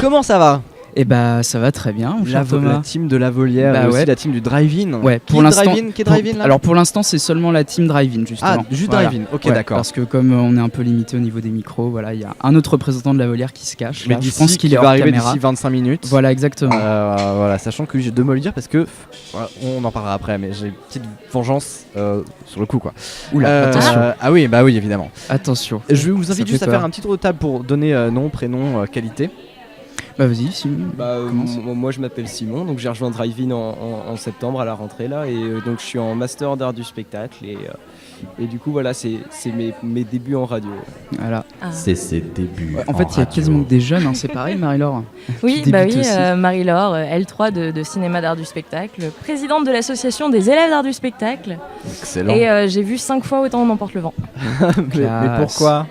Comment ça va? Eh bah ça va très bien, mon cher Thomas. La team de la Volière, Bah aussi ouais. la team du Drive-In. Ouais, Qui est Drive-In là? Alors pour l'instant c'est seulement la team Drive-In justement. Ah, juste Voilà. Drive-In, ok, Ouais, d'accord. Parce que comme on est un peu limité au niveau des micros, voilà, il y a un autre représentant de la Volière qui se cache. Mais Là, je d'ici, pense qu'il qui est va hors arriver caméra. d'ici 25 minutes. Voilà, exactement. Voilà, sachant que je dois me le dire parce que voilà, on en parlera après, mais j'ai une petite vengeance sur le coup quoi. Oula, attention. Ah oui, bah oui, évidemment. Attention. Je vous Ça invite fait juste à peur. faire un petit tour de table pour donner nom, prénom, qualité. Bah vas-y, Simon. Commence. Moi je m'appelle Simon, donc j'ai rejoint Drive-In en septembre à la rentrée là, et donc je suis en master d'art du spectacle et du coup voilà c'est mes débuts en radio. Voilà. C'est ses débuts. Ouais, en fait, il y a quasiment que des jeunes, hein, c'est pareil, Marie-Laure. Oui, Qui bah débute oui, aussi. Marie-Laure, L3 de cinéma d'art du spectacle, présidente de l'association des élèves d'art du spectacle. Excellent. Et j'ai vu 5 fois Autant n'emporte le vent. mais pourquoi?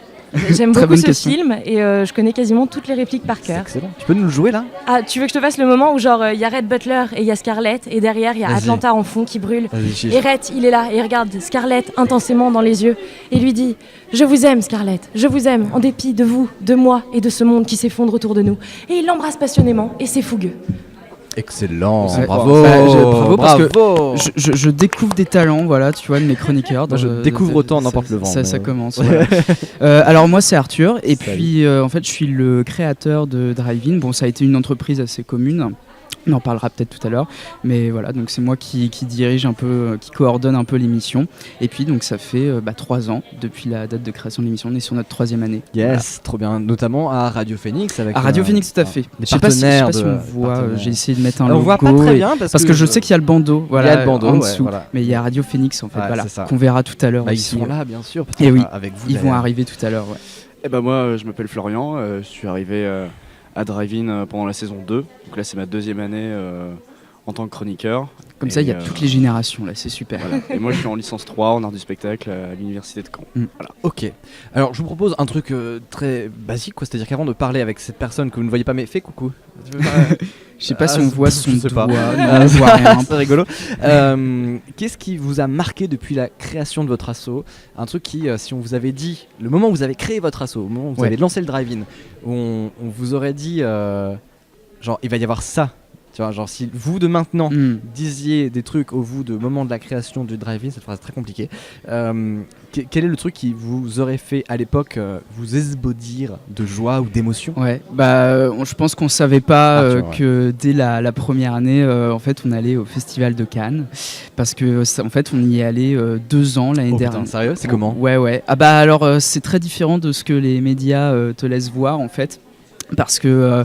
J'aime Très beaucoup bonne ce question. film et je connais quasiment toutes les répliques par C'est cœur. excellent. Tu peux nous le jouer là? Ah, tu veux que je te fasse le moment où genre il y a Red Butler et il y a Scarlett et derrière il y a Vas-y. Atlanta en fond qui brûle. Vas-y, Et Rhett, il est là et il regarde Scarlett intensément dans les yeux et lui dit « Je vous aime Scarlett, je vous aime en dépit de vous, de moi et de ce monde qui s'effondre autour de nous. » Et il l'embrasse passionnément et c'est fougueux. Excellent, Ouais. bravo. Bah, bravo parce que Bravo. je découvre des talents, voilà, tu vois, de mes chroniqueurs. Moi, je découvre autant n'importe le vent. Ça mais- commence. Voilà. Alors moi c'est Arthur et Salut. puis en fait je suis le créateur de Drive-In. Bon, ça a été une entreprise assez commune. On en parlera peut-être tout à l'heure, mais voilà, donc c'est moi qui dirige un peu, qui coordonne un peu l'émission. Et puis donc ça fait 3 ans depuis la date de création de l'émission. On est sur notre 3e année. Yes, trop bien. Notamment à Radio Phoenix avec. À Radio Phoenix, tout à fait. Les Je sais pas si partenaires on de- voit. partenaires. J'ai essayé de mettre un On logo. voit pas très et- bien parce que je sais qu'il y a le bandeau. Voilà, Il y a le bandeau, en ouais, dessous. voilà. Mais il y a Radio Phoenix en fait, Ouais, voilà, c'est ça. qu'on verra tout à l'heure Bah, ils aussi. sont là, bien sûr. Et oui, avec vous. Ils vont d'ailleurs. arriver tout à l'heure. Ouais. Eh ben moi je m'appelle Florian, je suis arrivé à Drive-In pendant la saison 2, donc là c'est ma 2e année en tant que chroniqueur. Comme ça, il y a Et, toutes les générations là, c'est super. Voilà. Et moi je suis en licence 3 en art du spectacle à l'université de Caen. Voilà. Ok. Alors, je vous propose un truc très basique, quoi. C'est-à-dire qu'avant de parler avec cette personne que vous ne voyez pas, mais fais coucou. Tu veux pas- Je sais pas si Ah, on voit je son sais pas. doigt. Non, on voit rien. C'est rigolo. Qu'est-ce qui vous a marqué depuis la création de votre asso? Un truc qui, si on vous avait dit, le moment où vous avez créé votre asso, au moment où vous Ouais. avez lancé le drive-in, où on vous aurait dit, genre, il va y avoir ça. Tu vois, genre, si vous de maintenant disiez des trucs au vous de moment de la création du drive-in, cette phrase est très compliquée. Quel est le truc qui vous aurait fait à l'époque vous esbaudir de joie ou d'émotion? Ouais, je pense qu'on savait pas Arthur, ouais. que dès la première année, en fait, on allait au festival de Cannes parce que en fait, on y est allé 2 ans l'année Oh, putain, dernière. sérieux? C'est comment? Ouais. Ah bah alors, c'est très différent de ce que les médias te laissent voir en fait. Parce que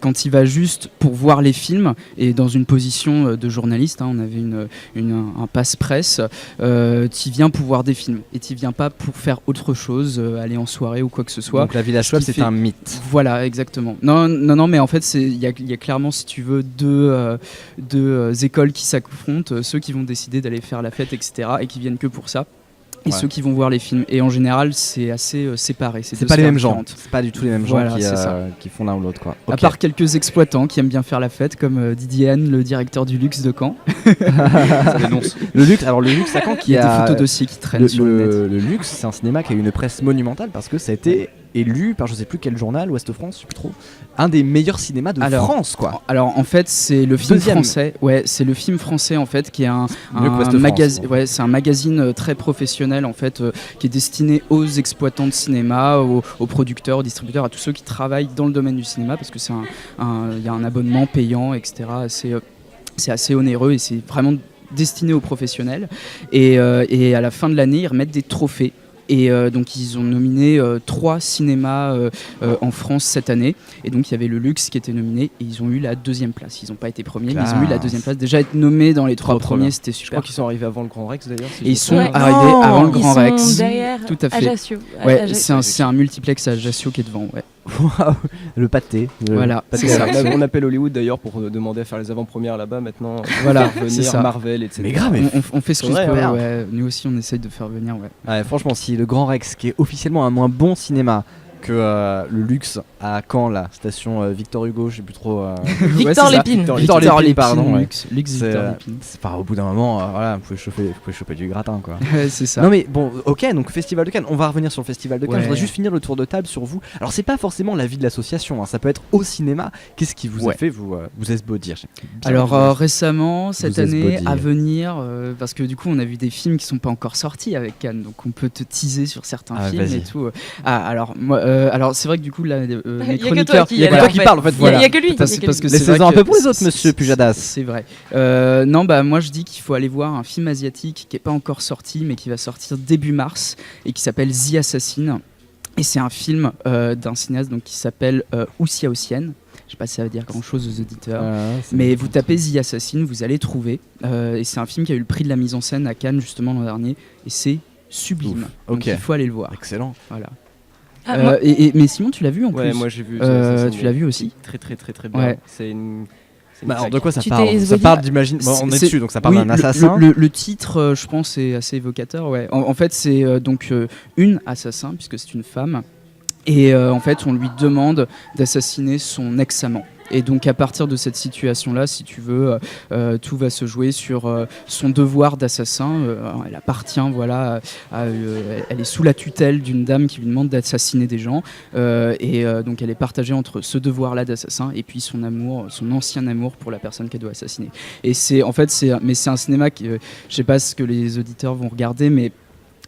quand il va juste pour voir les films et dans une position de journaliste, hein, on avait un passe-presse, tu viens pour voir des films et tu viens pas pour faire autre chose, aller en soirée ou quoi que ce soit. Donc la Village Web, Ce qui c'est fait- un mythe. Voilà, exactement. Non, mais en fait, il y a clairement, si tu veux, deux écoles qui s'affrontent, ceux qui vont décider d'aller faire la fête, etc., et qui viennent que pour ça. Et Ouais. ceux qui vont voir les films. Et en général, c'est assez séparé. C'est deux pas les sphères mêmes gens. différentes. C'est pas du tout les mêmes gens Voilà, c'est ça. qui font l'un ou l'autre, quoi. À Ok. part quelques exploitants qui aiment bien faire la fête, comme Didier Anne, le directeur du luxe de Caen. Ça dénonce. Le luxe, alors le luxe à Caen Qui a des photos dossiers qui traînent sur le net. le luxe, c'est un cinéma qui a eu une presse monumentale parce que ça a été élu par je sais plus quel journal, Ouest France, je sais plus trop, un des meilleurs cinémas de Alors, France, quoi. Alors en fait c'est le film Deuxième. français, ouais c'est le film français en fait qui est mieux que Ouest France, magazine, quoi. ouais c'est un magazine très professionnel en fait qui est destiné aux exploitants de cinéma, aux producteurs, aux distributeurs, à tous ceux qui travaillent dans le domaine du cinéma parce que il y a un abonnement payant etc. C'est assez onéreux et c'est vraiment destiné aux professionnels et à la fin de l'année ils remettent des trophées. Et donc ils ont nominé 3 cinémas en France cette année. Et donc il y avait le Luxe qui était nominé et ils ont eu la 2e place. Ils n'ont pas été premiers, mais ils ont eu la 2e place. Déjà être nommés dans les 3 Trop premiers, bien. c'était Je super. crois qu'ils sont arrivés avant le Grand Rex d'ailleurs. si Et je ils me sont trompe. arrivés Non, avant le Ils Grand sont Rex. derrière Tout à fait. Ajaccio. Ouais, Ajaccio. c'est un multiplex à Ajaccio qui est devant. Ouais. Waouh, le pâté. Voilà, pâté c'est à ça. l'action. On appelle Hollywood d'ailleurs pour demander à faire les avant-premières là-bas maintenant. Voilà, faire c'est venir ça. Marvel, etc. Mais grave, mais On fait ce C'est qu'on vrai, peut. merde. Ouais. Nous aussi, on essaye de faire venir. Ouais. ouais, franchement, si le Grand Rex, qui est officiellement un moins bon cinéma, que le luxe à Caen, la station Victor Hugo, je sais plus trop. Victor c'est ça. Lépine. Victor Lépine, pardon. Ouais. Luxe Victor Lépine. C'est pas au bout d'un moment, voilà, vous pouvez choper du gratin quoi. C'est ça. Non mais bon, ok, donc Festival de Cannes, on va revenir sur le Festival de Cannes. Ouais. Je voudrais juste finir le tour de table sur vous. Alors c'est pas forcément la vie de l'association, hein, ça peut être au cinéma. Qu'est-ce qui vous a fait vous esbaudir? Alors récemment, cette Vous année, esbaudir. à venir, parce que du coup on a vu des films qui sont pas encore sortis avec Cannes, donc on peut te teaser sur certains films vas-y. et tout. Alors c'est vrai que du coup là, mes Il y a que toi chroniqueurs, qui il y a que toi qui parle en fait. Il y a que lui. parce il y a que que lui. c'est vrai Laissez-en un que peu pour les autres, monsieur Pujadas. C'est vrai. Non, moi je dis qu'il faut aller voir un film asiatique qui est pas encore sorti, mais qui va sortir début mars et qui s'appelle The Assassin. Et c'est un film d'un cinéaste donc qui s'appelle Wu Xiaoxian. Je sais pas si ça veut dire grand chose aux auditeurs. Mais vous tapez The Assassin, vous allez trouver. Et c'est un film qui a eu le prix de la mise en scène à Cannes justement l'an dernier. Et c'est sublime. Ouf. Donc Ok. il faut aller le voir. Excellent. Voilà. Ah, moi- Mais Simon, tu l'as vu en Ouais, plus. moi j'ai vu. Tu l'as vu aussi. Très très très très bien. Ouais. C'est une Bah, alors de quoi ça Tu parle? t'es Ça esbaudir parle d'imagine. Bon, on est C'est- dessus, donc ça parle oui, d'un assassin. Le titre, je pense, est assez évocateur. Ouais. En fait, c'est donc une assassin, puisque c'est une femme. Et en fait, on lui demande d'assassiner son ex-amant. Et donc, à partir de cette situation-là, si tu veux, tout va se jouer sur son devoir d'assassin. Elle appartient, voilà, elle est sous la tutelle d'une dame qui lui demande d'assassiner des gens. Donc, elle est partagée entre ce devoir-là d'assassin et puis son amour, son ancien amour pour la personne qu'elle doit assassiner. Et c'est un cinéma qui, je sais pas ce que les auditeurs vont regarder, mais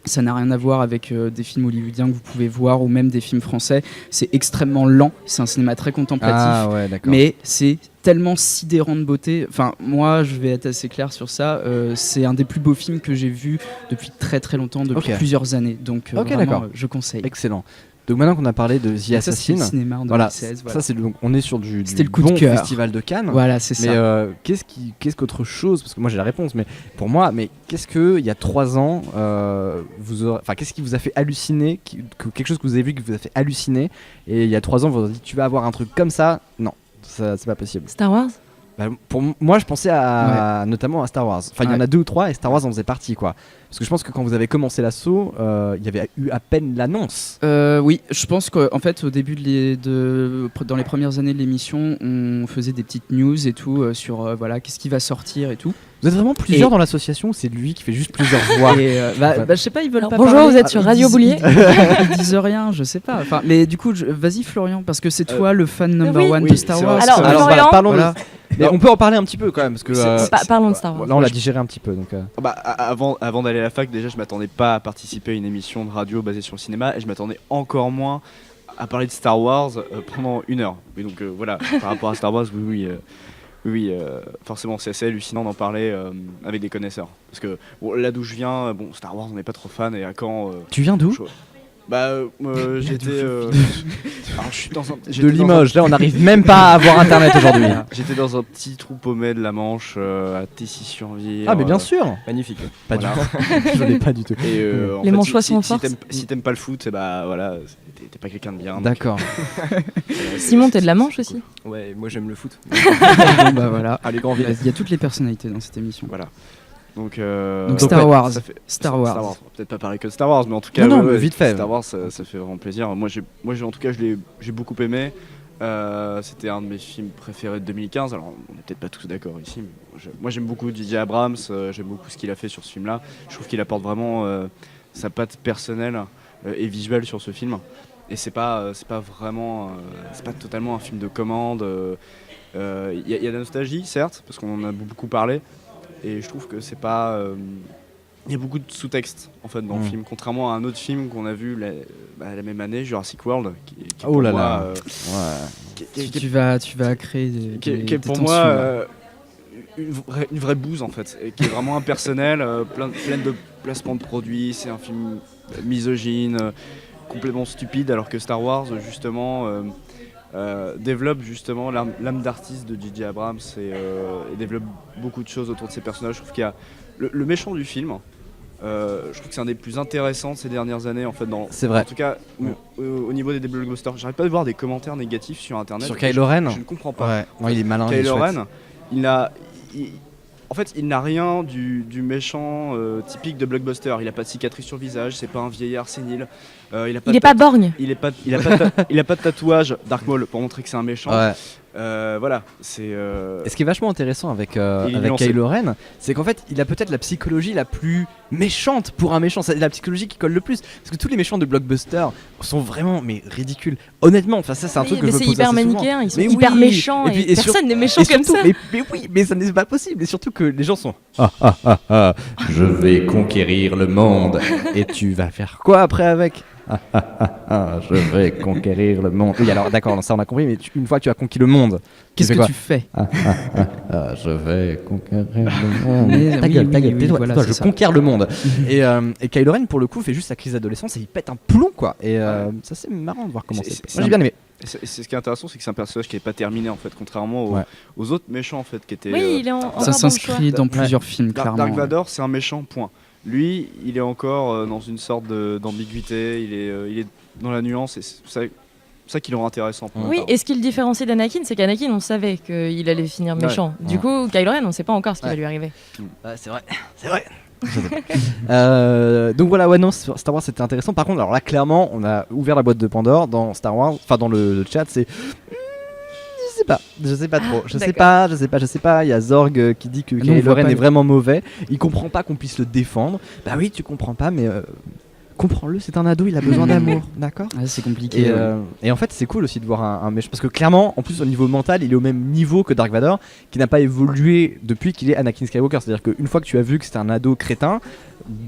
ça n'a rien à voir avec des films hollywoodiens que vous pouvez voir ou même des films français. C'est extrêmement lent, c'est un cinéma très contemplatif, Ah ouais, d'accord. mais c'est tellement sidérant de beauté. Enfin, moi, je vais être assez clair sur ça. C'est un des plus beaux films que j'ai vu depuis très très longtemps, depuis Ok. plusieurs années. Donc, Ok, vraiment, d'accord. Je conseille. Excellent. Donc maintenant qu'on a parlé de The Donc ça, c'était Assassin, le cinéma en voilà, 2016. ça c'est donc on est sur du C'était le coup de bon cœur. Festival de Cannes. Voilà, c'est Mais ça. qu'est-ce qu'autre chose, parce que moi j'ai la réponse, mais pour moi, mais qu'est-ce que il y a 3 ans, qu'est-ce qui vous a fait halluciner, quelque chose que vous avez vu qui vous a fait halluciner, et il y a 3 ans vous vous avez dit tu vas avoir un truc comme ça, non, ça c'est pas possible. Star Wars. Bah, pour moi je pensais notamment à Star Wars. Enfin il y en a 2 ou 3 et Star Wars en faisait partie quoi. Parce que je pense que quand vous avez commencé l'assaut, il y avait eu à peine l'annonce. Oui, je pense qu'en fait, au début dans les premières années de l'émission, on faisait des petites news et tout sur voilà, qu'est-ce qui va sortir et tout. Vous êtes vraiment plusieurs Et- dans l'association ou c'est lui qui fait juste plusieurs voix? Et je sais pas, ils veulent Alors, pas bonjour, parler. vous êtes sur Ils Radio disent- Boulier. Ils disent rien, je sais pas. Enfin, mais du coup, vas-y Florian, parce que c'est toi le fan number oui. one Oui, de Star c'est Wars. vrai. Alors, Alors Florian, voilà, parlons Voilà. mais on peut en parler un petit peu quand même parce que Parlons de Star Wars. là on l'a digéré un petit peu donc. Bah, avant d'aller à la fac, déjà, je m'attendais pas à participer à une émission de radio basée sur le cinéma et je m'attendais encore moins à parler de Star Wars pendant 1 heure. Et donc voilà, par rapport à Star Wars, oui, forcément, c'est assez hallucinant d'en parler avec des connaisseurs. Parce que bon, là d'où je viens, Star Wars, on n'est pas trop fan et à Caen. Tu viens d'où? J'étais. Alors, je suis dans un. De Limoges. Là on n'arrive même pas à avoir internet aujourd'hui. J'étais dans un petit trou paumé de la Manche, à Tessy-sur-Vire. Ah mais bien sûr. Magnifique. Pas Voilà. du tout. Je l'ai pas du tout. Et Les Manchois sont en force. si t'aimes pas le foot, voilà, t'es pas quelqu'un de bien. donc, D'accord. Simon, t'es de la Manche aussi. Ouais, moi j'aime le foot. Bon, bah voilà. Allez grand Il y a toutes les personnalités dans cette émission. Voilà. Donc, Star Wars. ça fait- Star Wars. Peut-être pas pareil que Star Wars, mais en tout cas, Non, mais vite fait. Star Wars, ça fait vraiment plaisir. Moi, en tout cas, j'ai beaucoup aimé. C'était un de mes films préférés de 2015. Alors, on n'est peut-être pas tous d'accord ici, mais moi, j'aime beaucoup J.J. Abrams. J'aime beaucoup ce qu'il a fait sur ce film-là. Je trouve qu'il apporte vraiment sa patte personnelle et visuelle sur ce film. Et c'est pas vraiment, c'est pas totalement un film de commande. Il y a de la nostalgie, certes, parce qu'on en a beaucoup parlé. Et je trouve que c'est pas. Il y a beaucoup de sous-textes en fait dans le film, contrairement à un autre film qu'on a vu la même année, Jurassic World, qui est Oh pour là moi, là. Tu vas créer qui est des pour tensions, moi là. une vraie bouse en fait, et qui est vraiment impersonnelle, pleine de placements de produits. C'est un film misogyne, complètement stupide, alors que Star Wars justement développe justement l'âme d'artiste de J.J. Abrams et développe beaucoup de choses autour de ses personnages. Je trouve qu'il y a le méchant du film. Je trouve que c'est un des plus intéressants de ces dernières années en fait. C'est vrai. En tout cas, au niveau des blockbusters, j'arrête pas de voir des commentaires négatifs sur internet. Sur Kylo Ren. Je ne comprends pas. Ouais. Non, il est malin. il est Kylo chouette. Ren, il a En fait, il n'a rien du méchant typique de blockbuster. Il a pas de cicatrice sur le visage, c'est pas un vieillard sénile. Il n'est pas borgne. Il a pas de tatouage Dark Maul pour montrer que c'est un méchant. Ouais. Voilà, c'est. Et ce qui est vachement intéressant avec nuancé. Kylo Ren, c'est qu'en fait, il a peut-être la psychologie la plus méchante pour un méchant. C'est la psychologie qui colle le plus. Parce que tous les méchants de blockbuster sont vraiment ridicules. Honnêtement, enfin ça c'est un truc que je me c'est pose hyper assez souvent. manichéen, ils sont Mais hyper oui. méchants Et et, puis- et personne n'est méchant Et comme surtout, ça. mais oui, mais ça n'est pas possible. Et surtout que les gens sont. Je vais conquérir le monde. Et tu vas faire quoi après avec? Je vais conquérir le monde. Oui, alors d'accord, ça on a compris, mais une fois que tu as conquis le monde, Qu'est-ce fais que quoi? tu fais? Je vais conquérir le monde. Mais Ta oui, gueule, oui, ta gueule, oui, tais-toi, voilà, tais-toi, c'est je ça. conquiers le monde. Et Kylo Ren, pour le coup, fait juste sa crise d'adolescence et il pète un plomb, quoi. Et ça, c'est marrant de voir comment C'est- c'est. c'est Moi, j'ai bien aimé. C'est ce qui est intéressant, c'est que c'est un personnage qui n'est pas terminé en fait, contrairement aux, Ouais. aux autres méchants en fait qui étaient. Oui, il est encore Ça dans le choix. s'inscrit dans plusieurs films, clairement. Dark Vador, c'est un méchant, point. Lui, il est encore dans une sorte d'ambiguïté, il est dans la nuance et c'est ça qui le rend intéressant. pour ma Oui, part. et ce qui le différencie d'Anakin, c'est qu'Anakin, on savait qu'il allait finir méchant. Du coup, Kylo Ren, on sait pas encore ce qui va lui arriver. C'est vrai, c'est vrai. Donc voilà, ouais, non, Star Wars c'était intéressant. Par contre, alors là, clairement, on a ouvert la boîte de Pandore dans Star Wars, enfin dans le chat, c'est. Je sais pas trop. Je sais pas. Il y a Zorg qui dit que Non, on Kylo voit Ren pas est le- vraiment mauvais. Il comprend pas qu'on puisse le défendre. Bah oui, tu comprends pas, mais comprends-le, c'est un ado, il a besoin d'amour, d'accord? Ah, c'est compliqué. Et en fait, c'est cool aussi de voir un méchant. Parce que clairement, en plus, au niveau mental, il est au même niveau que Dark Vador, qui n'a pas évolué depuis qu'il est Anakin Skywalker. C'est-à-dire qu'une fois que tu as vu que c'était un ado crétin,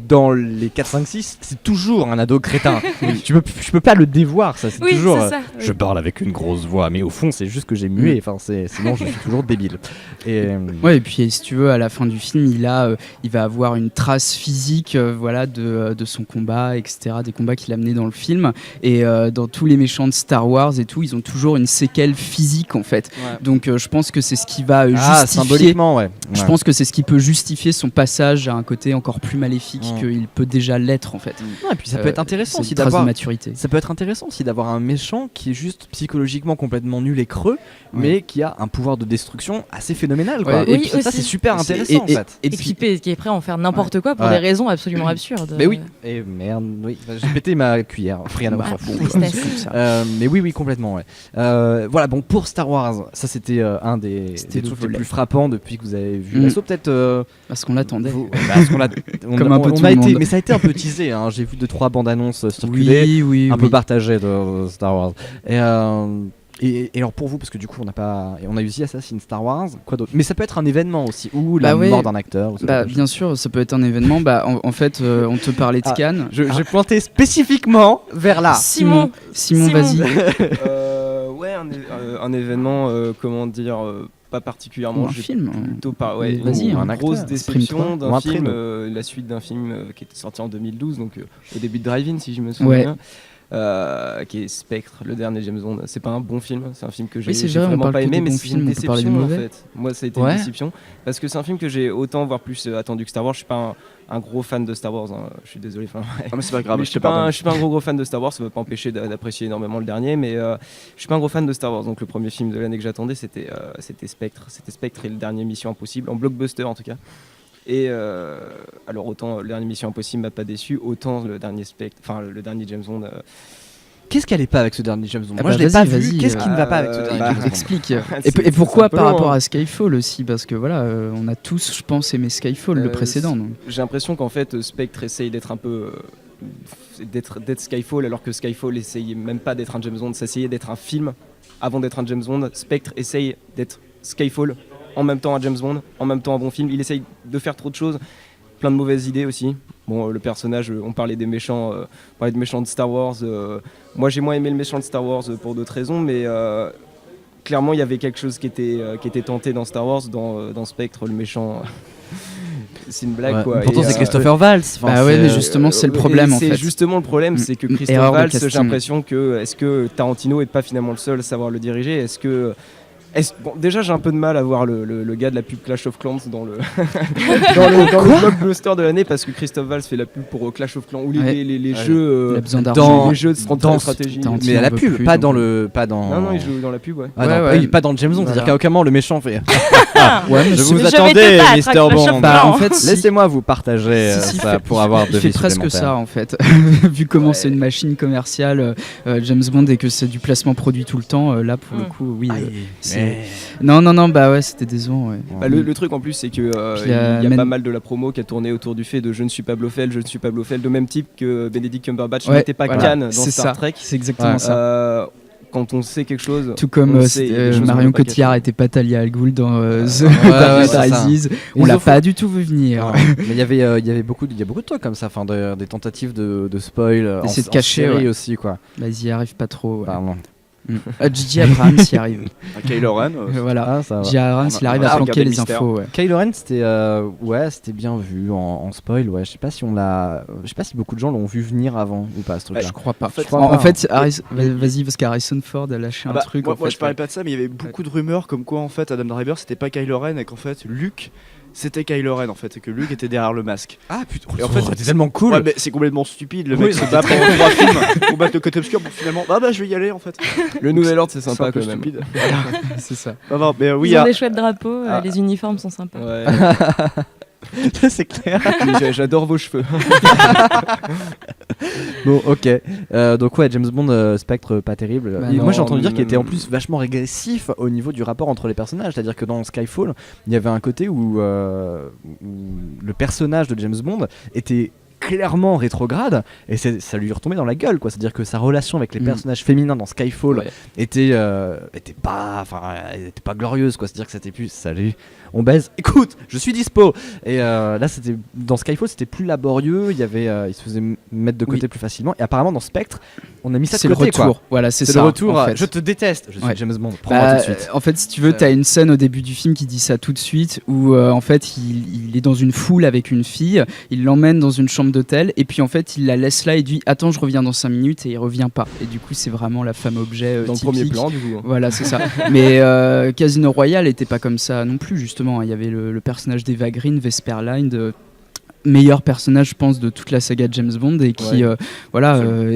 dans les 4, 5, 6, c'est toujours un ado crétin. Je peux pas le dévoir, ça. C'est Oui, toujours. c'est ça. Je parle avec une grosse voix, mais au fond, c'est juste que j'ai mué. Enfin, sinon, je suis toujours débile. Et, Ouais, et puis si tu veux, à la fin du film, il va avoir une trace physique, voilà, de son combat, etc., des combats qu'il a menés dans le film. Et dans tous les méchants de Star Wars et tout, ils ont toujours une séquelle physique en fait. Ouais. Donc je pense que c'est ce qui va ah, justifier. symboliquement, ouais. Je Ouais. pense que c'est ce qui peut justifier son passage à un côté encore plus maléfique Ouais. qu'il peut déjà l'être en fait. Non, et puis ça peut être intéressant C'est aussi une trace de d'avoir. maturité. Ça peut être intéressant aussi d'avoir un méchant qui est juste psychologiquement complètement nul et creux, mais qui a un pouvoir de destruction assez phénoménal. Quoi. Ouais, et oui, puis, ça, aussi. c'est super C'est- intéressant en fait. et Et puis- qui est prêt à en faire n'importe quoi pour Ouais. des raisons absolument absurdes. Mais oui. Et merde, oui. J'ai pété ma cuillère. Rien à voir. Ah, tristesse. Mais oui, complètement. Ouais. Voilà, bon, pour Star Wars, ça c'était un des C'était le trucs les volet. plus frappants depuis que vous avez vu Mm. l'assaut. Peut-être. Parce qu'on l'attendait. Parce qu'on a, Comme un peu tout a le été, monde. mais ça a été un peu teasé. Hein. J'ai vu 2-3 bandes annonces circuler. Oui, Un peu oui. partagé de Star Wars. Et alors pour vous, parce que du coup on a eu aussi Assassin's Star Wars, quoi d'autre? Mais ça peut être un événement aussi, ou la Bah ouais. mort d'un acteur. Ou ça Bah, peut être- bien sûr, ça peut être un événement. Bah, en fait, on te parlait de Ah, Cannes. J'ai pointé spécifiquement vers là. Simon, Simon, vas-y. Ouais, un événement, comment dire, pas particulièrement. Ou un j'ai film. Plutôt pas, ouais, Vas-y, une un grosse acteur, déception exprime-toi. Ou d'un un film, traîneau. la suite d'un film qui était sorti en 2012, donc au début de Drive-In, si je me souviens. Qui est Spectre, le dernier James Bond. C'est pas un bon film, c'est un film que j'ai c'est j'ai vrai, on vraiment parle pas que aimé, des mais bons c'est films, une on peut parler des déception en mauvais. fait. Moi, ça a été Ouais. une déception parce que c'est un film que j'ai autant voire plus attendu que Star Wars. Je suis pas un gros fan de Star Wars, hein. Je suis désolé. Ah, mais c'est pas grave, Mais je te pardonne. je suis pas un gros fan de Star Wars, ça ne va pas empêcher d'apprécier énormément le dernier, mais je suis pas un gros fan de Star Wars. Donc le premier film de l'année que j'attendais, c'était Spectre. C'était Spectre et le dernier Mission Impossible, en blockbuster en tout cas. Et alors autant le dernier Mission Impossible m'a pas déçu, autant le dernier Spectre, enfin le dernier James Bond. Qu'est-ce qui allait pas avec ce dernier James Bond? Ah Moi bah, je l'ai pas vas-y, vu. vas-y, Qu'est-ce qui ne va pas avec ce dernier bah, James Bond? Explique. C'est- Et pourquoi c'est un peu par long, rapport hein. à Skyfall aussi? Parce que voilà, on a tous, je pense, aimé Skyfall, le précédent. donc. J'ai l'impression qu'en fait Spectre essaye d'être un peu d'être Skyfall, alors que Skyfall essayait même pas d'être un James Bond, ça essayait d'être un film avant d'être un James Bond. Spectre essaye d'être Skyfall, en même temps un James Bond, en même temps un bon film. Il essaye de faire trop de choses, plein de mauvaises idées aussi. Bon, le personnage, on parlait des méchants, de Star Wars. Moi, j'ai moins aimé le méchant de Star Wars pour d'autres raisons, mais clairement, il y avait quelque chose qui était tenté dans Star Wars, dans Spectre, le méchant. C'est une blague, Ouais. quoi. Pourtant, Et, c'est Christopher Waltz. Enfin, Bah ouais, c'est- mais justement, c'est le problème en c'est fait. justement le problème, c'est que Erreur Christophe de Waltz, j'ai casting. l'impression que est-ce que Tarantino est pas finalement le seul à savoir le diriger? Est-ce Bon, déjà, j'ai un peu de mal à voir le gars de la pub Clash of Clans dans le dans le blockbuster de l'année parce que Christophe Valls fait la pub pour Clash of Clans ou les jeux Il a besoin d'argent. les jeux de stratégie. Mais à la pub, pas dans le. Pas dans... Non, il joue dans la pub, ouais. Ah, non, Ouais. oui, pas dans le James Bond, c'est-à-dire qu'à aucun moment le méchant fait. Ouais, mais Je c'est- vous je vais attendais, te battre, Mister Clash of Bond. Bah, en fait, si- Laissez-moi vous partager Si, ça pour avoir de il fait vie presque supplémentaire. ça en fait. Vu comment c'est une machine commerciale, James Bond, et que c'est du placement produit tout le temps, là pour le coup, oui. C'est- Non, bah ouais, c'était décevant. Ouais. Bah, le truc en plus, c'est que Puis, il y a même- pas mal de la promo qui a tourné autour du fait de je ne suis pas Blofeld, de même type que Benedict Cumberbatch Ouais, n'était pas voilà. Khan dans C'est Star ça. Trek. C'est exactement Ouais. ça. Quand on sait quelque chose, Tout comme on sait, il y a des choses qu'on Marion peut pas Cotillard cacher. était pas Talia al Ghul dans The ouais, Dark c'est ça. Rises. On Ils l'a ont pas du tout vu venir. Mais il y avait beaucoup de trucs comme ça, enfin des tentatives de spoil, D'essayer de en cacher, série ouais. aussi quoi. Bah, ils y arrivent pas trop. Ouais. Pardon. J.J. Abrams y arrive. Kylo Ren, Voilà. Ah, ça va. J.J. Abrams, il arrive on a à planquer regardé les le mystère. infos. Ouais. Kylo Ren, c'était bien vu en spoil. Ouais, je sais pas si beaucoup de gens l'ont vu venir avant ou pas ce truc-là. Je crois pas. En fait, Je crois en fait, vas-y, parce qu'Harrison Ford a lâché un truc. Moi, en fait, je parlais pas de ça, mais il y avait beaucoup de rumeurs comme quoi en fait Adam Driver c'était pas Kylo Ren et qu'en fait Luke c'était Kylo Ren en fait et que Luke était derrière le masque. Ah putain, Et en fait, c'était tellement cool. Ouais, mais c'est complètement stupide. Le Oui, mec se bat pendant 3 films pour battre le côté obscur pour finalement bah je vais y aller en fait. le nouvel ordre, c'est C'est sympa un peu quand même. stupide. c'est ça. Non, mais oui, Ils ont des chouettes drapeaux, les uniformes sont sympas. Ouais. c'est clair. J'adore vos cheveux. Bon, ok. Donc ouais, James Bond, Spectre, pas terrible. Bah Et moi non, j'ai entendu dire qu'il même- était en plus vachement régressif au niveau du rapport entre les personnages. C'est-à-dire que dans Skyfall, il y avait un côté où le personnage de James Bond était clairement rétrograde et ça lui retombait dans la gueule quoi. C'est-à-dire que sa relation avec les personnages féminins dans Skyfall était pas glorieuse quoi. C'est-à-dire que c'était plus salut, on baise, écoute, je suis dispo. Et là c'était dans Skyfall, c'était plus laborieux, il se faisait mettre de côté plus facilement. Et apparemment dans Spectre, on a mis ça de C'est le côté retour. quoi. Voilà, c'est C'est ça. le retour. en fait. Je te déteste. Je suis Ouais. James Bond. Prends-moi tout de suite. En fait, si tu veux, t'as une scène au début du film qui dit ça tout de suite, où en fait il est dans une foule avec une fille, il l'emmène dans une chambre d'hôtel, et puis en fait il la laisse là et dit attends, je reviens dans 5 minutes, et il revient pas. Et du coup, c'est vraiment la femme objet Dans le typique. premier plan, du coup. Voilà, c'est ça. Mais Casino Royale était pas comme ça non plus, justement. Il y avait le personnage d'Eva Green, Vesper Lynd, meilleur personnage, je pense, de toute la saga de James Bond, et qui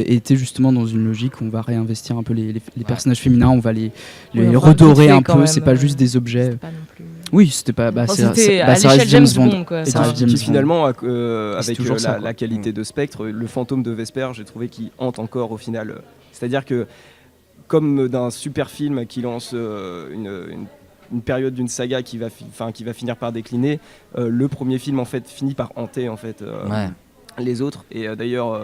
était justement dans une logique où on va réinvestir un peu les personnages féminins, on va les enfin, redorer vite fait un quand peu, même, c'est pas juste des objets. C'était pas non plus- Oui, c'était pas. Bah, Enfin, c'est c'était bah, à ça l'échelle reste James Bond, quoi. Et ça Enfin, reste James Qui Bond. finalement, C'est avec toujours ça, la quoi. qualité de Spectre, le fantôme de Vesper, j'ai trouvé qu'il hante encore au final. C'est-à-dire que, comme d'un super film qui lance une période d'une saga qui va finir par décliner, le premier film en fait finit par hanter en fait les autres. Et d'ailleurs,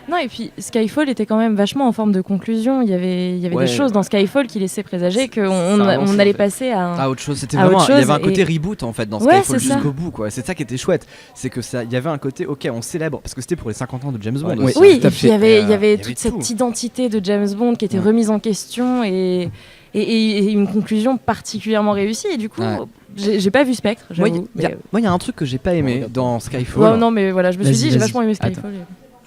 Non, et puis Skyfall était quand même vachement en forme de conclusion. Il y avait Ouais. des choses dans Skyfall qui laissaient présager qu'on ça avance, on en allait fait. passer à un. Ah, autre chose, c'était à vraiment. autre Il y chose, avait un côté et- reboot en fait dans Ouais, Skyfall c'est ça. jusqu'au bout quoi. C'est ça qui était chouette. C'est que ça, il y avait un côté, ok, on célèbre parce que c'était pour les 50 ans de James Bond. Ouais. aussi. Oui, tout à et puis il y fait. avait, Et, il y avait il y toute avait cette tout. identité de James Bond qui était Ouais. remise en question et une conclusion particulièrement réussie. Et du coup, Ouais. j'ai pas vu Spectre, Moi, j'avoue. il y a un truc que j'ai pas aimé regarde dans Skyfall. Ouais, non, mais voilà, je me suis Vas-y, dit, j'ai vas-y. vachement aimé Attends. Skyfall.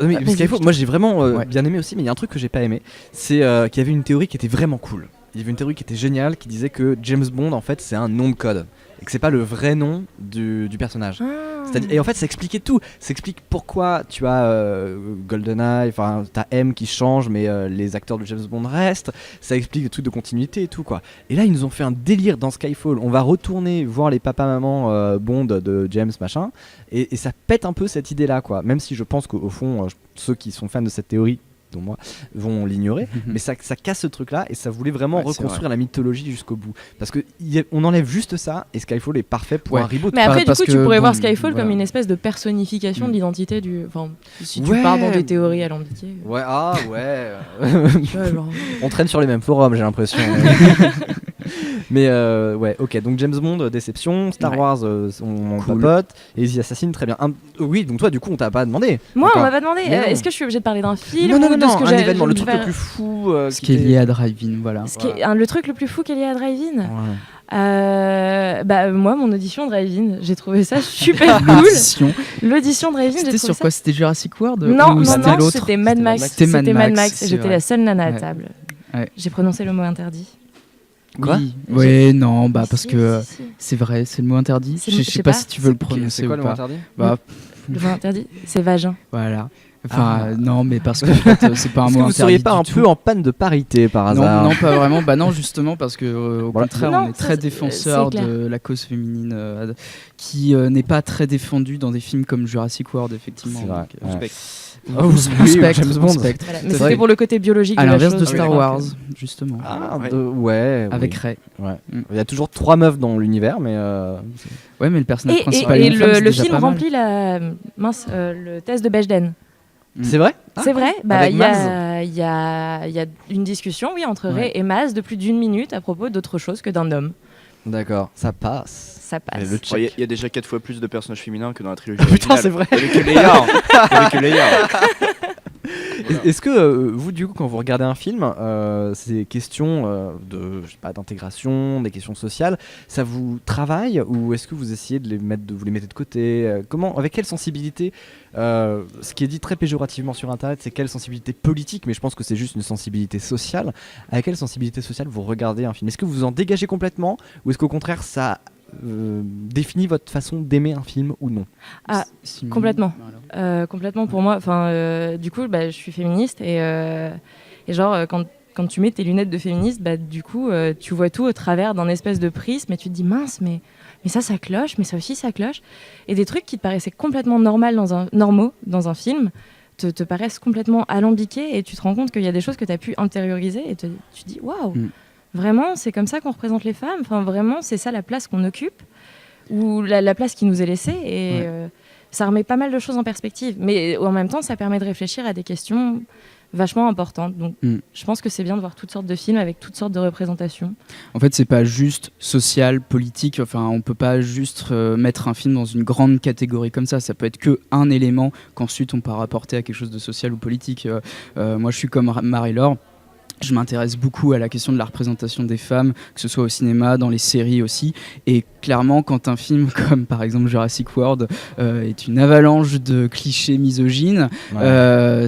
Oui, Vas-y, Skyfall, je moi j'ai vraiment Ouais. bien aimé aussi, mais il y a un truc que j'ai pas aimé, c'est qu'il y avait une théorie qui était vraiment cool. Il y avait une théorie qui était géniale qui disait que James Bond en fait c'est un nom de code et que c'est pas le vrai nom du personnage. Et en fait ça expliquait tout, ça explique pourquoi tu as GoldenEye, enfin t'as M qui change mais les acteurs de James Bond restent, ça explique des trucs de continuité et tout quoi. Et là ils nous ont fait un délire dans Skyfall, on va retourner voir les papas-mamans Bond de James machin et ça pète un peu cette idée là quoi, même si je pense qu'au fond ceux qui sont fans de cette théorie dont moi vont l'ignorer, mais ça casse ce truc là et ça voulait vraiment Ouais, c'est reconstruire la mythologie jusqu'au bout parce que on enlève juste ça et Skyfall est parfait pour Ouais. un reboot. Mais après, du parce coup, tu que, pourrais voir bon, Skyfall voilà. comme une espèce de personnification Mm. de l'identité du. Enfin, si tu Ouais. pars dans des théories alambiquées. Ouais, ah ouais. Tu vois, genre- On traîne sur les mêmes forums, j'ai l'impression. Mais ouais, ok. Donc James Bond, déception. Star Ouais. Wars, on Cool. papote. Et The Assassin, très bien. Oui, donc toi, du coup, on t'a pas demandé. Moi, Encore. on m'a pas demandé. Mais non. Est-ce que je suis obligée de parler d'un film Non, non, ou de non, ce que un j'ai- événement, je le vais truc faire le plus fou. Ce qui est lié à Drive-In, voilà. Un- le truc le plus fou qu'il y a à Drive-In. Ouais. Bah moi, mon audition Drive-In, j'ai trouvé ça super cool. L'audition. L'audition Drive-In, j'ai C'était trouvé sur ça. quoi? C'était Jurassic World? Non, Ou non, c'était non, l'autre? c'était Mad Max. C'était Mad Max, et c'est j'étais vrai. la seule nana à Ouais. table. Ouais. J'ai prononcé le mot interdit. Quoi? Oui, ouais, non, bah parce Si, que si. c'est vrai, c'est le mot interdit. C'est Je le- sais pas si tu veux le prononcer C'est quoi ou le mot pas. interdit? Bah, Le mot interdit, c'est vagin. voilà. Enfin, non, mais parce que en fait, c'est pas un Est-ce mot que vous interdit seriez pas du un tout. peu en panne de parité par hasard? Non, pas vraiment. Bah non, justement parce que au Voilà. contraire, Non, on est ça, très c'est défenseur clair. de la cause féminine, qui n'est pas très défendue dans des films comme Jurassic World, effectivement. C'est vrai. Donc, Ouais. Spectre. Oh, oui, Spectre, James Bond. Spectre. Voilà. Mais C'est c'était vrai. pour le côté biologique À de la l'inverse chose. de je Star crois Wars, que- justement. Ah, Ouais. ouais. Avec oui. Rey. Ouais. Mm. Il y a toujours 3 meufs dans l'univers, mais Ouais, mais le personnage Et principal est une femme, le c'est déjà film pas mal. remplit le test de Bechdel. c'est vrai. C'est vrai. Bah, avec il y a une discussion, oui, entre Ray Ouais. et Maz de plus d'1 minute à propos d'autre chose que d'un homme. D'accord, ça passe. Ça passe. Et le Il y, check. y a déjà 4 fois plus de personnages féminins que dans la trilogie. Putain, originale. c'est vrai. Il y avait que Leia. Il y avait que Leia. Est-ce que vous, du coup, quand vous regardez un film, ces questions je sais pas, d'intégration, des questions sociales, ça vous travaille ou est-ce que vous essayez de vous les mettre de côté avec quelle sensibilité ce qui est dit très péjorativement sur Internet, c'est quelle sensibilité politique, mais je pense que c'est juste une sensibilité sociale. Avec quelle sensibilité sociale vous regardez un film? Est-ce que vous en dégagez complètement ou est-ce qu'au contraire ça définit votre façon d'aimer un film ou non? Ah, Simone, complètement. voilà. Complètement pour moi. Enfin, du coup, bah, je suis féministe et genre quand tu mets tes lunettes de féministe, bah, du coup, tu vois tout au travers d'un espèce de prisme et tu te dis mince, mais ça cloche, mais ça aussi ça cloche. Et des trucs qui te paraissaient complètement normaux dans un film te paraissent complètement alambiqués et tu te rends compte qu'il y a des choses que tu as pu intérioriser et tu te dis waouh, vraiment c'est comme ça qu'on représente les femmes. Enfin, vraiment c'est ça la place qu'on occupe ou la place qui nous est laissée et ça remet pas mal de choses en perspective. Mais en même temps, ça permet de réfléchir à des questions vachement importantes. Donc, je pense que c'est bien de voir toutes sortes de films avec toutes sortes de représentations. En fait, c'est pas juste social, politique. Enfin, on peut pas juste mettre un film dans une grande catégorie comme ça. Ça peut être que un élément qu'ensuite on peut rapporter à quelque chose de social ou politique. Moi, je suis comme Marie-Laure. Je m'intéresse beaucoup à la question de la représentation des femmes, que ce soit au cinéma, dans les séries aussi. Et clairement, quand un film comme par exemple Jurassic World est une avalanche de clichés misogynes,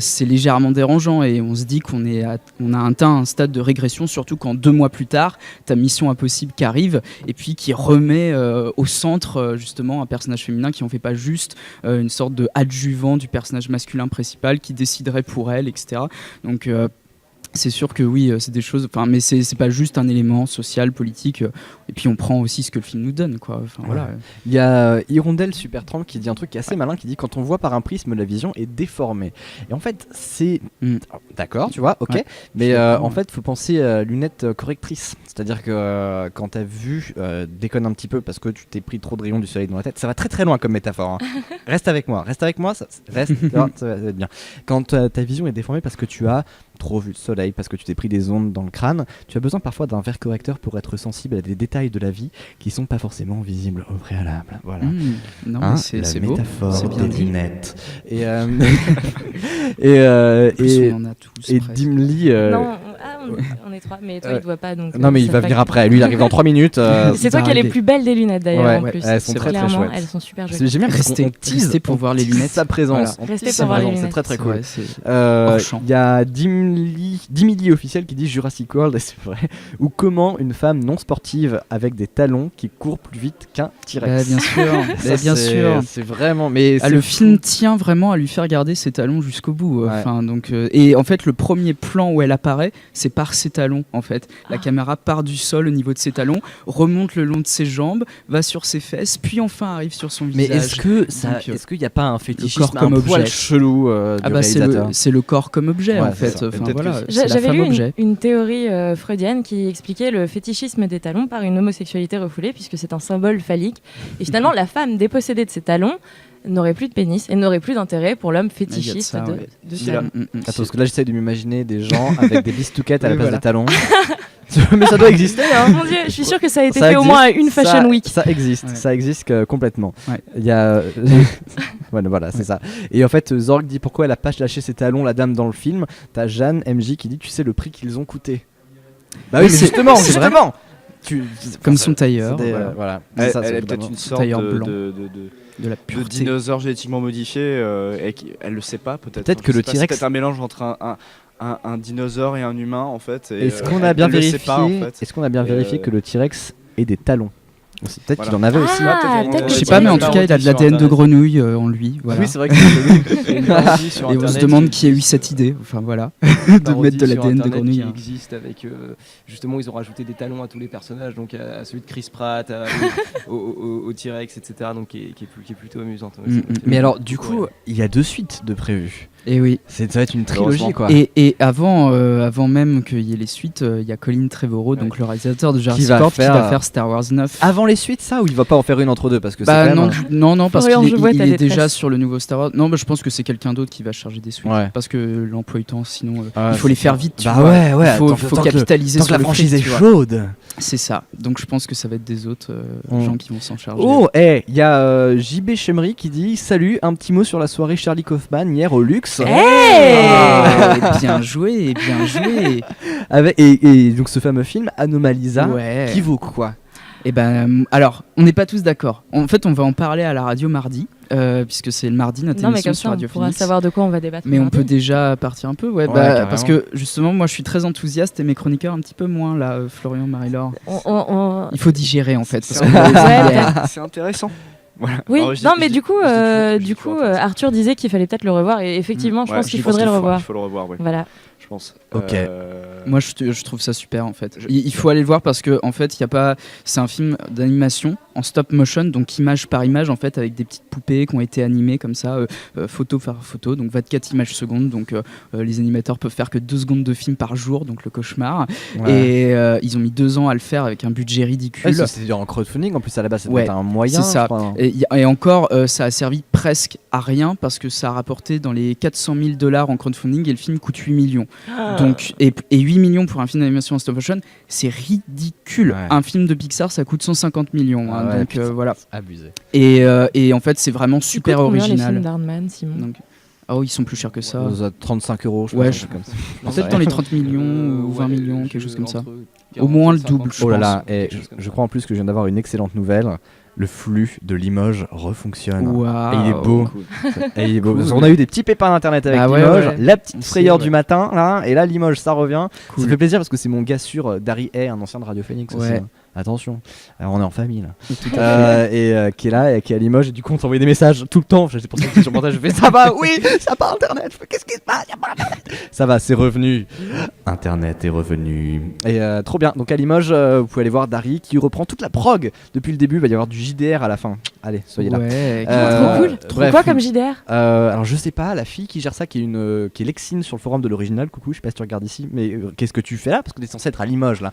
c'est légèrement dérangeant et on se dit qu'on a atteint un stade de régression, surtout quand 2 mois plus tard, t'as Mission Impossible qui arrive et puis qui remet au centre justement un personnage féminin qui en fait pas juste une sorte de adjuvant du personnage masculin principal qui déciderait pour elle, etc. Donc c'est sûr que oui, c'est des choses. Enfin, mais c'est pas juste un élément social, politique. Et puis on prend aussi ce que le film nous donne, quoi. Enfin, voilà. Il y a Hirondelle Supertramp qui dit un truc qui est assez malin, qui dit quand on voit par un prisme, la vision est déformée. Et en fait, c'est d'accord, tu vois, ok. Ouais. Mais en fait, faut penser à lunettes correctrices. C'est-à-dire que quand ta vue déconne un petit peu parce que tu t'es pris trop de rayons du soleil dans la tête, ça va très très loin comme métaphore. Hein. Reste avec moi, ça va être bien. Quand ta vision est déformée parce que tu as trop vu le soleil, parce que tu t'es pris des ondes dans le crâne, tu as besoin parfois d'un verre correcteur pour être sensible à des détails de la vie qui sont pas forcément visibles au préalable. Voilà. Non, Hein, mais c'est beau. métaphore C'est bien des dit. lunettes. Et En plus, on en a tous. et presque. Dimly. Non, on est 3, mais toi il te voit pas. Donc, Non mais il ça va fait venir que- après. Lui il arrive dans 3 minutes. C'est toi qui as les plus belles des lunettes d'ailleurs Ouais, en ouais, plus. elles sont très, très Clairement, chouettes. elles sont super jolies. J'aime bien parce qu'on Restez pour voir les tease lunettes. sa présence. Voilà. On Restez tease pour sa voir les présence, c'est lunettes. très très C'est cool. vrai, c'est hors champ. Il y a Dimily officiel qui dit Jurassic World, et c'est vrai, ou comment une femme non sportive avec des talons qui court plus vite qu'un T-Rex. Bah, bien sûr, Ça, bah, bien c'est- sûr. C'est vraiment. Mais Ah, c'est le fou. film tient vraiment à lui faire garder ses talons jusqu'au bout. Ouais. Enfin, donc, et en fait, le premier plan où elle apparaît, c'est par ses talons. En fait, la caméra part du sol au niveau de ses talons, remonte le long de ses jambes, va sur ses fesses, puis enfin arrive sur son Mais visage. est-ce Donc, qu'il n'y a pas un fétichisme corps comme un poil objet. chelou Ah du bah réalisateur? c'est le corps comme objet Ouais, en c'est fait. ça. Enfin, Peut-être voilà, que c'est la J'avais femme lu objet. une théorie freudienne qui expliquait le fétichisme des talons par une homosexualité refoulée, puisque c'est un symbole phallique. Et finalement, la femme dépossédée de ses talons n'aurait plus de pénis et n'aurait plus d'intérêt pour l'homme fétichiste ça, ouais. de Dis-la. talons. Attends, parce que là j'essaie de m'imaginer des gens avec des bistouquettes à la Oui, place voilà. des talons. Mais ça doit exister, hein. Mon Dieu, je suis sûre que ça a été Ça fait au existe, moins à une Fashion ça, Week. Ça existe, Ouais. ça existe complètement. Ouais. Il y a. voilà, c'est ça. Et en fait, Zorg dit pourquoi elle a pas lâché ses talons, la dame dans le film. T'as Jeanne MJ qui dit tu sais le prix qu'ils ont coûté. Bah oui, mais c'est- justement, c'est c'est vraiment. Comme son tailleur, Voilà. Elle, Ça, elle c'est est peut-être vraiment- une sorte tailleur blanc. de de la de pureté. dinosaure génétiquement modifié et elle le sait pas peut-être. Peut-être que Je le sais pas, c'est T-Rex- peut-être un mélange entre un dinosaure et un humain en fait. Et, Est-ce qu'on a bien elle le vérifié sépare, en fait. Est-ce qu'on a bien Et, vérifié que le T-Rex ait des talons? Peut-être Voilà. qu'il en avait aussi. peut-être Je sais que pas, tu mais en l'as tout cas, il a de l'ADN de grenouille en lui. Voilà. Oui, c'est vrai que c'est Et une parodie sur Et on se Internet demande qui a eu cette idée. Enfin voilà, de mettre de l'ADN de grenouille. qui hein. existe avec justement ils ont rajouté des talons à tous les personnages, donc à celui de Chris Pratt, au T-Rex, etc. Donc qui est plutôt amusante. Ouais, ça m'a fait Mais alors, beaucoup du coup, rire. il y a 2 suites de prévues. Et oui. Ça va être une trilogie, Heureusement. quoi. Et avant même qu'il y ait les suites, il y a Colin Trevorrow, donc le réalisateur de Jurassic va World, qui va faire- faire Star Wars 9. Avant les suites, ça, ou il va pas en faire une entre deux parce que Bah c'est quand non, même... non, parce Florian, qu'il je vois il ta est détresse. déjà sur le nouveau Star Wars. Non, bah, je pense que c'est quelqu'un d'autre qui va charger des suites. Ouais. Parce que l'emploi du temps, sinon, Ah, il faut les c'est faire sûr. vite. Tu Bah vois. ouais, Il faut tant que le- capitaliser Tant que sur la le franchise fric, est tu vois. chaude. C'est ça. Donc je pense que ça va être des autres Mm. gens qui vont s'en charger. Oh, il y a JB Chemry qui dit salut, un petit mot sur la soirée Charlie Kaufman hier au Luxe. Ah, bien joué, bien joué. Et donc ce fameux film Anomalisa Ouais. qui vaut quoi? Et ben, alors, on n'est pas tous d'accord. En fait, on va en parler à la radio mardi, puisque c'est le mardi notre Non, mais émission comme sur ça, on Radio pourra Phoenix. savoir de quoi on va débattre. Mais on mardi. peut déjà partir un peu, ouais, Ouais, bah, carrément. parce que justement, moi, je suis très enthousiaste et mes chroniqueurs un petit peu moins là, Florian, Marie-Laure. Il faut digérer en fait. Parce qu'on a les Ouais, idées. C'est intéressant. Voilà. Oui, Alors, je dis- non, je mais dis- du coup, je dis toujours intéressant. Arthur disait qu'il fallait peut-être le revoir, et effectivement, je Ouais, pense qu'il faudrait le faut- revoir. Il faut le revoir, oui. Voilà. Je pense. Ok. Moi, je trouve ça super en fait. Il faut aller le voir parce que en fait, il y a pas. C'est un film d'animation en stop motion, donc image par image en fait, avec des petites poupées qui ont été animées comme ça, photo par photo, donc 24 images secondes. Donc les animateurs peuvent faire que 2 secondes de film par jour, donc le cauchemar. Ouais. Et ils ont mis 2 ans à le faire avec un budget ridicule. Ouais, c'est en crowdfunding en plus à la base, ça doit Ouais, être un moyen. c'est ça. je crois. Et encore, ça a servi presque à rien parce que ça a rapporté dans les 400 000 $ en crowdfunding et le film coûte 8 millions. Donc, et 8 millions pour un film d'animation en stop motion, c'est ridicule. Ouais. Un film de Pixar, ça coûte 150 millions. Ah hein, ouais, donc putain, voilà. c'est abusé. Et en fait, c'est vraiment super Il coûte combien, les original. films d'Hardman, Simon Donc, oh, ils sont plus chers que ça. Ça doit être 35 €, je Ouais, pense. je- un truc comme ça. Peut-être dans les 30 millions ou 20 ouais, millions, quelque je- chose comme ça. entre Au moins le 40 et double, 50, Oh là pense. là, quelque chose comme je ça. crois en plus que je viens d'avoir une excellente nouvelle. Le flux de Limoges refonctionne. Waouh. Et il est beau. Cool. Et il est beau. Cool. Parce qu'on a eu des petits pépins d'internet avec Ah ouais, Limoges, ouais. la petite C'est frayeur vrai. du matin, là, et là Limoges ça revient. Cool. Ça fait plaisir parce que c'est mon gars sûr, Dari Hay, un ancien de Radio Phoenix aussi. Ouais. hein. Attention, on est en famille là. Tout à fait. Qui est là, et qui est à Limoges, et du coup on s'envoie des messages tout le temps. C'est pour ça que je suis sur montage, je fais ça va, oui, ça va internet. Je fais, qu'est-ce qui se passe? Y a pas internet. Ça va, c'est revenu. Internet est revenu. Et trop bien. Donc à Limoges, vous pouvez aller voir Dari qui reprend toute la prog depuis le début. Il va y avoir du JDR à la fin. Allez, soyez là. Ouais, Trop cool. Trop bref. quoi comme JDR? Alors je sais pas, la fille qui gère ça, qui est Lexine sur le forum de l'original, coucou, je sais pas si tu regardes ici, mais qu'est-ce que tu fais là? Parce que t'es censé être à Limoges là.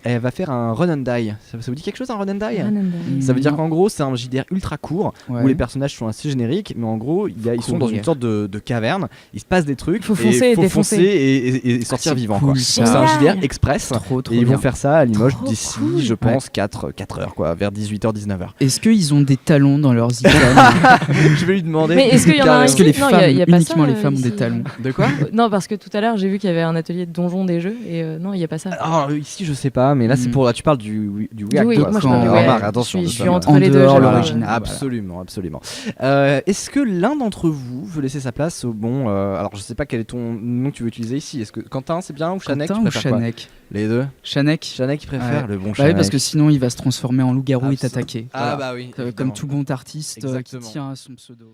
Elle va faire un run and die. Ça vous dit quelque chose un run and die? Ça veut dire Non. qu'en gros c'est un JDR ultra court Ouais. où les personnages sont assez génériques, mais en gros ils sont dans Courir. une sorte de caverne, il se passe des trucs, Faut foncer et faut défoncer. foncer et sortir c'est vivant cool, quoi. ça. Donc c'est un Génial. JDR express. Trop Et ils bien. vont faire ça à Limoges Trop d'ici, cool. je pense, 4 heures quoi, vers 18h, 19h. Est-ce qu'ils ont des talons dans leurs icônes? Je vais lui demander. Mais est-ce qu'il y en a un Est-ce que les ici? Non, femmes, y a pas uniquement ça, les femmes ont ici. des talons? De quoi? Non, parce que tout à l'heure, j'ai vu qu'il y avait un atelier de donjon des jeux, et non, il n'y a pas ça. Alors ici je sais pas, mais là c'est Mm. pour là tu parles du WIAC. Oui, toi. moi, je parle du Remarque, WIAC. attention. Je de suis ça. entre En les deux. dehors, je- l'original. Absolument, absolument. Est-ce que l'un d'entre vous veut laisser sa place au bon alors je sais pas quel est ton nom que tu veux utiliser ici. Est-ce que Quentin c'est bien ou Chanek? Quentin tu ou préfères quoi? Chanek? Les deux. Chanek. Chanek qui préfère Ouais. le bon Bah Chanek. oui, parce que sinon il va se transformer en loup-garou et Absolument. t'attaquer. Ah bah oui. Comme tout bon artiste qui Exactement. tient à son pseudo.